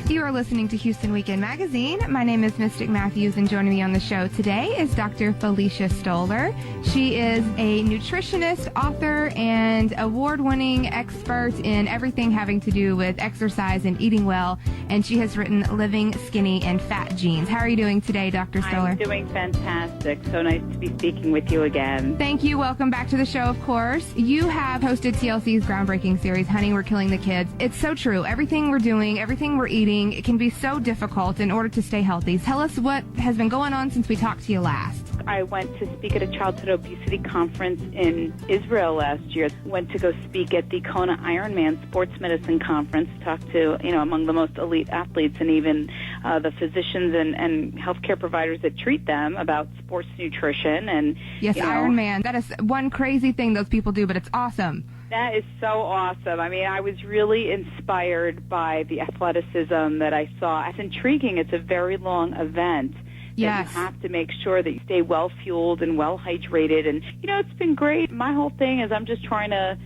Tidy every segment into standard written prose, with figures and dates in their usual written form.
You are listening to Houston Weekend Magazine. My name is Mystic Matthews, and joining me on the show today is Dr. Felicia Stoler. She is a nutritionist, author, and award-winning expert in everything having to do with exercise and eating well, and she has written Living Skinny and Fat Genes. How are you doing today, Dr. Stoler? I'm doing fantastic. So nice to be speaking with you again. Thank you. Welcome back to the show, of course. You have hosted TLC's groundbreaking series, Honey, We're Killing the Kids. It's so true. Everything we're doing, everything we're eating, it can be so difficult in order to stay healthy. Tell us what has been going on since we talked to you last. I went to speak at a childhood obesity conference in Israel last year. Went to go speak at the Kona Ironman Sports Medicine Conference. Talked to, among the most elite athletes and even the physicians and healthcare providers that treat them about sports nutrition. And yes, Ironman. That is one crazy thing those people do, but it's awesome. That is so awesome. I mean, I was really inspired by the athleticism that I saw. It's intriguing. It's a very long event. Yes. You have to make sure that you stay well-fueled and well-hydrated. And, it's been great. My whole thing is I'm just trying to,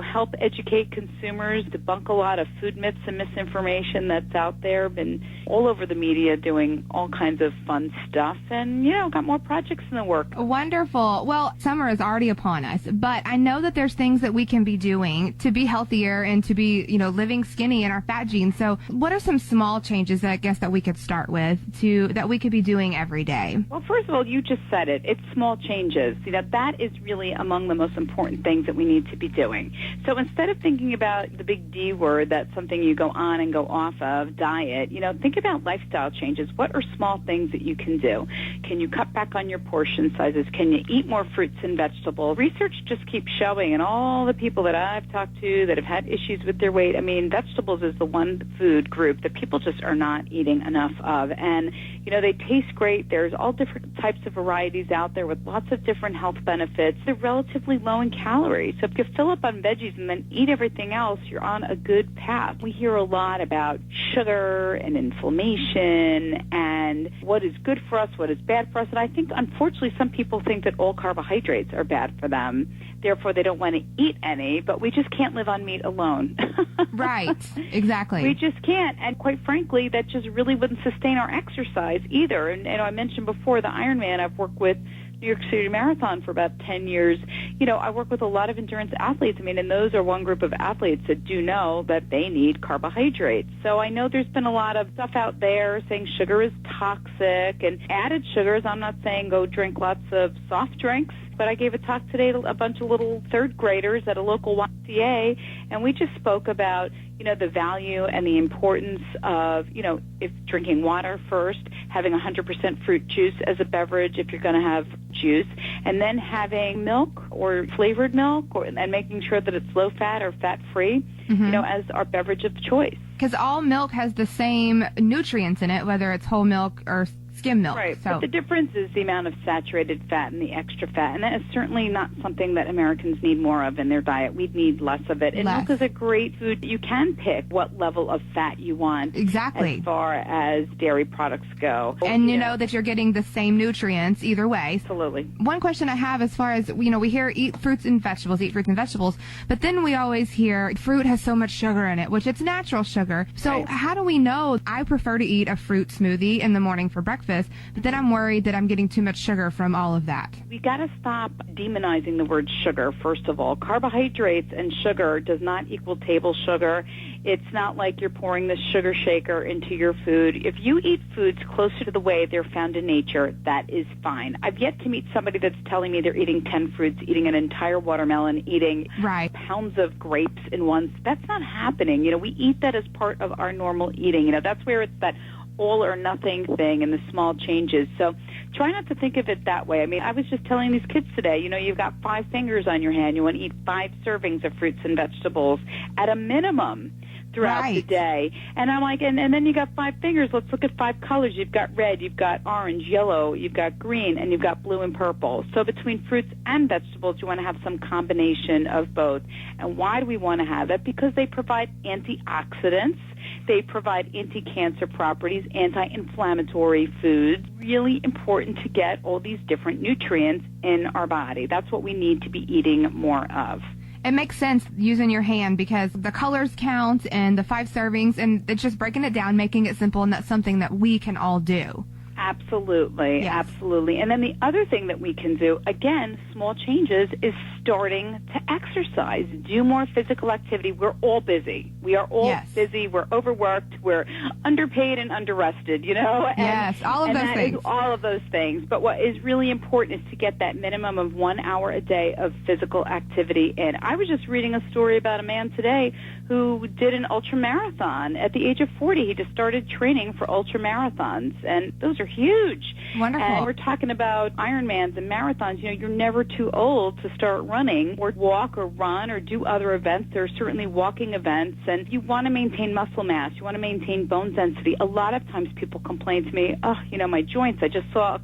help educate consumers, debunk a lot of food myths and misinformation that's out there. Been all over the media doing all kinds of fun stuff. And, got more projects in the work. Wonderful. Well, summer is already upon us, but I know that there's things that we can be doing to be healthier and to be, living skinny in our fat genes. So what are some small changes that I guess that we could start with that we could be doing every day? Well, first of all, you just said it. It's small changes. That is really among the most important things that we need to be doing. So instead of thinking about the big D word, that's something you go on and go off of, diet, think about lifestyle changes. What are small things that you can do? Can you cut back on your portion sizes? Can you eat more fruits and vegetables? Research just keeps showing, and all the people that I've talked to that have had issues with their weight, vegetables is the one food group that people just are not eating enough of. And, they taste great. There's all different types of varieties out there with lots of different health benefits. They're relatively low in calories. So if you fill up on veggies and then eat everything else, you're on a good path. We hear a lot about sugar and inflammation and what is good for us, what is bad for us. And I think, unfortunately, some people think that all carbohydrates are bad for them. Therefore, they don't want to eat any, but we just can't live on meat alone. Right, exactly. We just can't. And quite frankly, that just really wouldn't sustain our exercise either. And I mentioned before the Ironman. I've worked with New York City Marathon for about 10 years. I work with a lot of endurance athletes. And those are one group of athletes that do know that they need carbohydrates. So I know there's been a lot of stuff out there saying sugar is toxic and added sugars. I'm not saying go drink lots of soft drinks, but I gave a talk today to a bunch of little third graders at a local YMCA, and we just spoke about, the value and the importance of, if drinking water first, having 100% fruit juice as a beverage if you're going to have juice, and then having milk or flavored milk and making sure that it's low-fat or fat-free, as our beverage of choice. Because all milk has the same nutrients in it, whether it's whole milk or skim milk. Right, so. But the difference is the amount of saturated fat and the extra fat, and that is certainly not something that Americans need more of in their diet. We need less of it. And milk is a great food. You can pick what level of fat you want. Exactly. As far as dairy products go. And you know that you're getting the same nutrients either way. Absolutely. One question I have as far as, we hear eat fruits and vegetables, but then we always hear fruit has so much sugar in it, which it's natural sugar. So right. How do we know? I prefer to eat a fruit smoothie in the morning for breakfast, but then I'm worried that I'm getting too much sugar from all of that. We got to stop demonizing the word sugar, first of all. Carbohydrates and sugar does not equal table sugar. It's not like you're pouring this sugar shaker into your food. If you eat foods closer to the way they're found in nature, that is fine. I've yet to meet somebody that's telling me they're eating 10 fruits, eating an entire watermelon, eating pounds of grapes in one. That's not happening. We eat that as part of our normal eating. That's where it's that all or nothing thing and the small changes. So try not to think of it that way. I was just telling these kids today, you've got 5 fingers on your hand. You want to eat 5 servings of fruits and vegetables at a minimum throughout the day. And I'm like, and then you got 5 fingers. Let's look at 5 colors. You've got red, you've got orange, yellow, you've got green, and you've got blue and purple. So between fruits and vegetables, you want to have some combination of both. And why do we want to have that? Because they provide antioxidants. They provide anti-cancer properties, anti-inflammatory foods. Really important to get all these different nutrients in our body. That's what we need to be eating more of. It makes sense using your hand because the colors count and the 5 servings, and it's just breaking it down, making it simple, and that's something that we can all do. Absolutely, yes. Absolutely. And then the other thing that we can do, again, small changes, is starting to exercise, do more physical activity. We're all busy. We are all yes. busy. We're overworked. We're underpaid and underrested, you know? And, yes, all of those things. All of those things. But what is really important is to get that minimum of 1 hour a day of physical activity in. I was just reading a story about a man today who did an ultra marathon. At the age of 40, he just started training for ultra marathons, and those are huge. Wonderful. And we're talking about Ironmans and marathons. You know, you're never too old to start running or walk or run or do other events. There are certainly walking events, and you want to maintain muscle mass. You want to maintain bone density. A lot of times people complain to me, oh, you know, my joints. I just saw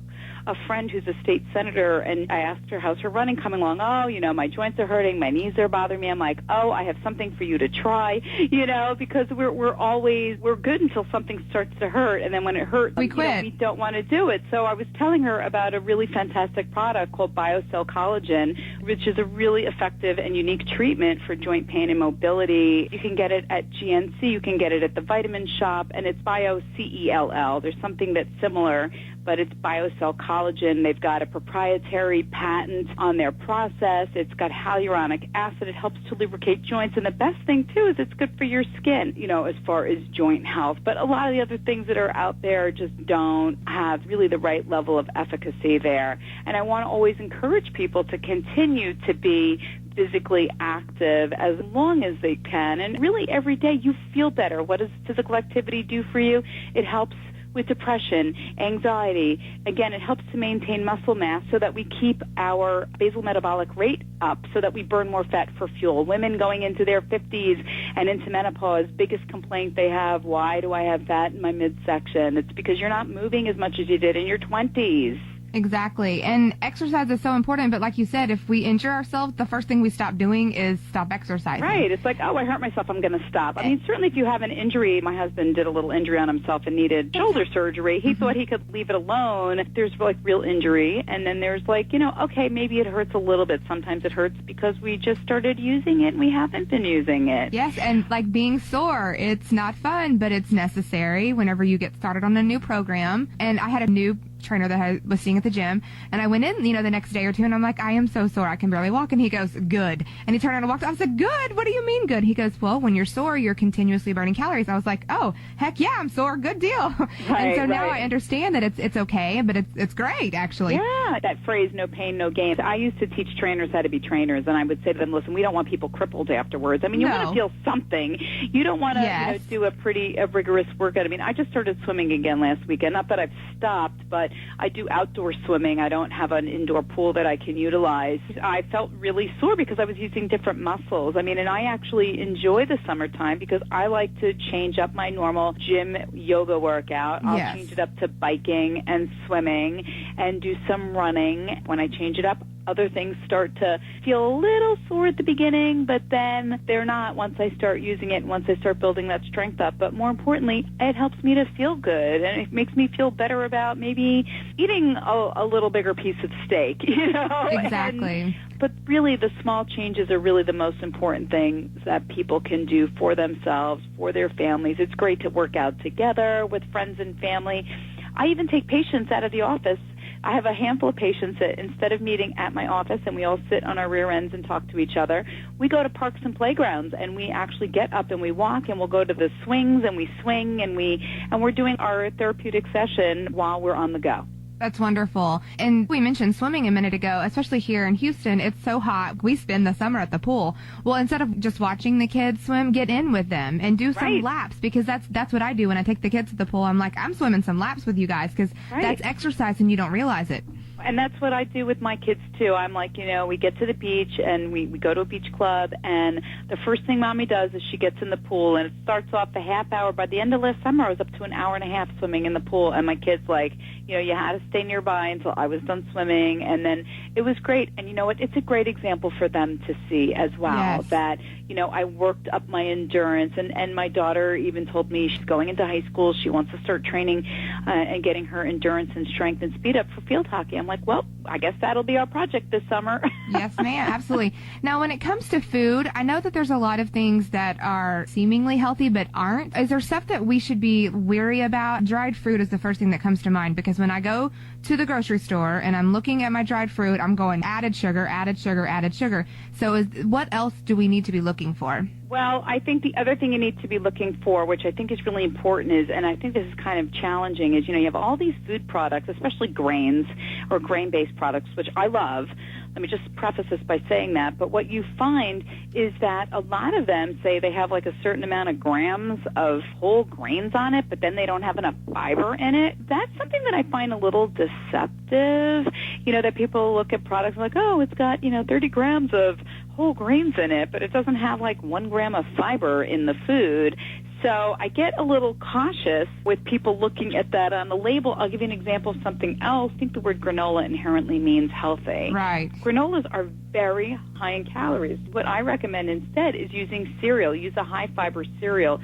a friend who's a state senator, and I asked her, how's her running coming along? Oh, you know, my joints are hurting, my knees are bothering me. I'm like, oh, I have something for you to try, you know, because we're good until something starts to hurt, and then when it hurts, we quit. You know, we don't want to do it. So I was telling her about a really fantastic product called BioCell Collagen, which is a really effective and unique treatment for joint pain and mobility. You can get it at GNC, you can get it at the vitamin shop, and it's BioCell. There's something that's similar, but it's BioCell Collagen. They've got a proprietary patent on their process. It's got hyaluronic acid. It helps to lubricate joints. And the best thing, too, is it's good for your skin, you know, as far as joint health. But a lot of the other things that are out there just don't have really the right level of efficacy there. And I want to always encourage people to continue to be physically active as long as they can. And really every day you feel better. What does physical activity do for you? It helps with depression, anxiety. Again, it helps to maintain muscle mass so that we keep our basal metabolic rate up so that we burn more fat for fuel. Women going into their 50s and into menopause, biggest complaint they have, why do I have fat in my midsection? It's because you're not moving as much as you did in your 20s. Exactly. And exercise is so important, but like you said, if we injure ourselves, the first thing we stop doing is stop exercising. Right. It's like, oh, I hurt myself, I'm going to stop. I mean, certainly if you have an injury, my husband did a little injury on himself and needed shoulder surgery. He thought he could leave it alone. There's like real injury, and then there's like, you know, okay, maybe it hurts a little bit. Sometimes it hurts because we just started using it and we haven't been using it. Yes, and like being sore, it's not fun, but it's necessary whenever you get started on a new program. And I had a new trainer that I was seeing at the gym, and I went in, you know, the next day or two, and I'm like, I am so sore, I can barely walk. And he goes, good. And he turned around and walked. I said, good? What do you mean good? He goes, well, when you're sore, you're continuously burning calories. I was like, oh, heck yeah, I'm sore. Good deal. Right, and so now I understand that it's okay, but it's great, actually. Yeah, that phrase, no pain, no gain. I used to teach trainers how to be trainers, and I would say to them, listen, we don't want people crippled afterwards. I mean, you want to feel something. You don't want to you know, do a rigorous workout. I mean, I just started swimming again last weekend. Not that I've stopped, but I do outdoor swimming. I don't have an indoor pool that I can utilize. I felt really sore because I was using different muscles. I mean, and I actually enjoy the summertime because I like to change up my normal gym yoga workout. I'll change it up to biking and swimming and do some running. When I change it up, other things start to feel a little sore at the beginning, but then they're not once I start using it, once I start building that strength up. But more importantly, it helps me to feel good, and it makes me feel better about maybe eating a little bigger piece of steak, you know? Exactly. But really, the small changes are really the most important things that people can do for themselves, for their families. It's great to work out together with friends and family. I even take patients out of the office. I have a handful of patients that instead of meeting at my office and we all sit on our rear ends and talk to each other, we go to parks and playgrounds and we actually get up and we walk and we'll go to the swings and we swing and we're doing our therapeutic session while we're on the go. That's wonderful. And we mentioned swimming a minute ago, especially here in Houston. It's so hot. We spend the summer at the pool. Well, instead of just watching the kids swim, get in with them and do some laps, because that's what I do when I take the kids to the pool. I'm like, I'm swimming some laps with you guys because that's exercise and you don't realize it. And that's what I do with my kids, too. I'm like, you know, we get to the beach and we go to a beach club, and the first thing Mommy does is she gets in the pool, and it starts off a half hour. By the end of last summer, I was up to an hour and a half swimming in the pool, and my kids like, you know, you had to stay nearby until I was done swimming, and then it was great. And you know what? It's a great example for them to see as well, that, you know, I worked up my endurance, and my daughter even told me she's going into high school. She wants to start training and getting her endurance and strength and speed up for field hockey. I'm like, well, I guess that'll be our project this summer. Yes, ma'am, absolutely. Now, when it comes to food, I know that there's a lot of things that are seemingly healthy but aren't. Is there stuff that we should be weary about? Dried fruit is the first thing that comes to mind, because when I go to the grocery store and I'm looking at my dried fruit, I'm going added sugar, added sugar, added sugar. So what else do we need to be looking for? Well, I think the other thing you need to be looking for, which I think is really important, is, and I think this is kind of challenging, is, you have all these food products, especially grains or grain-based products, which I love. Let me just preface this by saying that. But what you find is that a lot of them say they have like a certain amount of grams of whole grains on it, but then they don't have enough fiber in it. That's something that I find a little deceptive, that people look at products like, oh, it's got, 30 grams of whole grains in it, but it doesn't have like 1 gram of fiber in the food. So I get a little cautious with people looking at that on the label. I'll give you an example of something else. I think the word granola inherently means healthy. Right. Granolas are very high in calories. What I recommend instead is using cereal. Use a high-fiber cereal.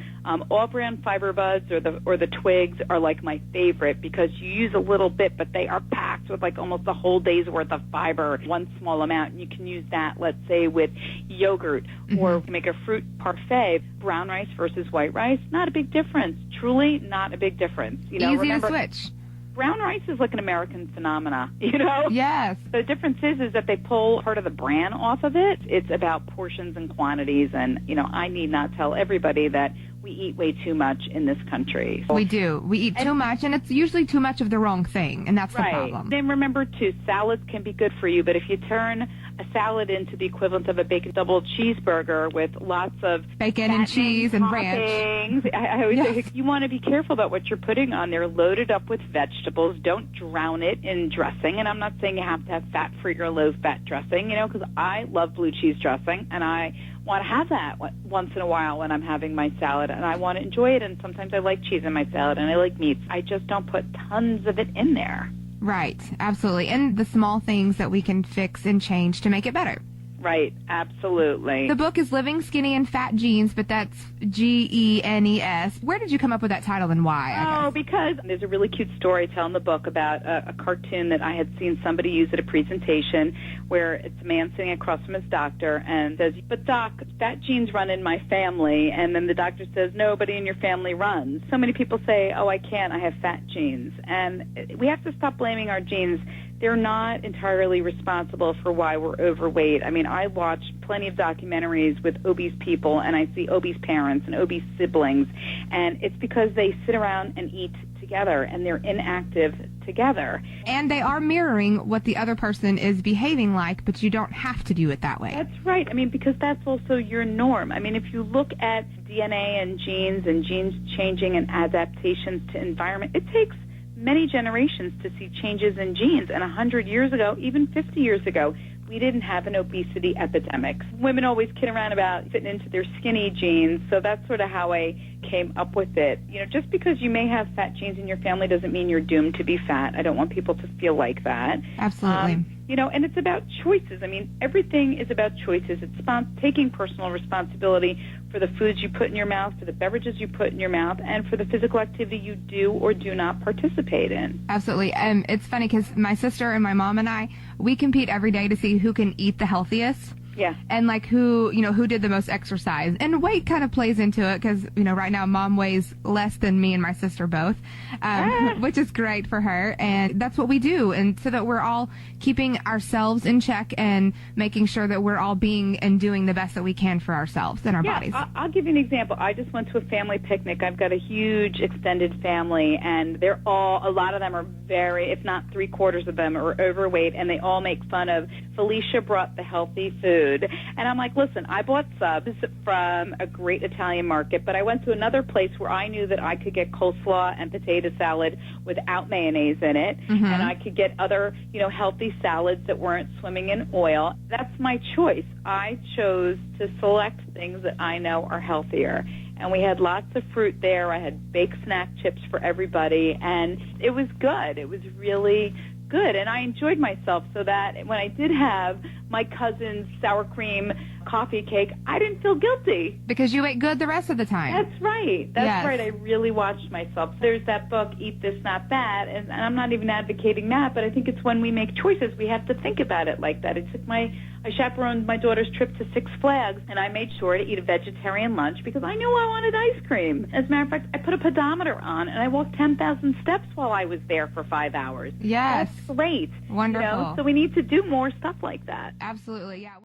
All-brand Fiber Buds or the Twigs are like my favorite because you use a little bit, but they are packed with like almost a whole day's worth of fiber, one small amount. And you can use that, let's say, with yogurt or make a fruit parfait. Brown rice versus white rice, not a big difference. Truly not a big difference. Easy to switch. Brown rice is like an American phenomena, Yes. The difference is that they pull part of the bran off of it. It's about portions and quantities, and, I need not tell everybody that we eat way too much in this country. We do. We eat too much, and it's usually too much of the wrong thing, and that's the problem. Then remember, too, salads can be good for you, but if you turn a salad into the equivalent of a bacon double cheeseburger with lots of bacon and cheese and ranch. I always say you want to be careful about what you're putting on there. Load it up with vegetables. Don't drown it in dressing. And I'm not saying you have to have fat-free or low-fat dressing, because I love blue cheese dressing, and I want to have that once in a while when I'm having my salad, and I want to enjoy it. And sometimes I like cheese in my salad, and I like meats. I just don't put tons of it in there. Right, absolutely. And the small things that we can fix and change to make it better. Right, absolutely. The book is Living Skinny and Fat Genes, but that's Genes. Where did you come up with that title and why? Oh, because there's a really cute story I tell in the book about a cartoon that I had seen somebody use at a presentation where it's a man sitting across from his doctor and says, but doc, fat genes run in my family. And then the doctor says, nobody in your family runs. So many people say, oh, I can't, I have fat genes. And we have to stop blaming our genes. They're not entirely responsible for why we're overweight. I mean, I watch plenty of documentaries with obese people, and I see obese parents and obese siblings, and it's because they sit around and eat together, and they're inactive together. And they are mirroring what the other person is behaving like, but you don't have to do it that way. That's right. I mean, because that's also your norm. I mean, if you look at DNA and genes changing and adaptations to environment, it takes many generations to see changes in genes. And 100 years ago, even 50 years ago, we didn't have an obesity epidemic. Women always kid around about fitting into their skinny genes, so that's sort of how I came up with it. Just because you may have fat genes in your family doesn't mean you're doomed to be fat. I don't want people to feel like that. Absolutely. And it's about choices. I mean, everything is about choices. It's taking personal responsibility for the foods you put in your mouth, for the beverages you put in your mouth, and for the physical activity you do or do not participate in. Absolutely. It's funny because my sister and my mom and I, we compete every day to see who can eat the healthiest. Yeah. And like who did the most exercise. And weight kind of plays into it because, right now mom weighs less than me and my sister both, which is great for her. And that's what we do. And so that we're all keeping ourselves in check and making sure that we're all being and doing the best that we can for ourselves and our bodies. I'll give you an example. I just went to a family picnic. I've got a huge extended family, and a lot of them are very, if not 3/4 of them are overweight, and they all make fun of Felicia brought the healthy food. And I'm like, listen, I bought subs from a great Italian market, but I went to another place where I knew that I could get coleslaw and potato salad without mayonnaise in it, and I could get other, healthy salads that weren't swimming in oil. That's my choice. I chose to select things that I know are healthier. And we had lots of fruit there. I had baked snack chips for everybody, and it was good. It was really good, and I enjoyed myself, so that when I did have my cousin's sour cream coffee cake, I didn't feel guilty. Because you ate good the rest of the time. That's right. That's Yes. right. I really watched myself. There's that book, Eat This, Not That, and I'm not even advocating that, but I think it's when we make choices, we have to think about it like that. I chaperoned my daughter's trip to Six Flags, and I made sure to eat a vegetarian lunch because I knew I wanted ice cream. As a matter of fact, I put a pedometer on, and I walked 10,000 steps while I was there for 5 hours. Yes. That's great. Wonderful. So we need to do more stuff like that. Absolutely, yeah.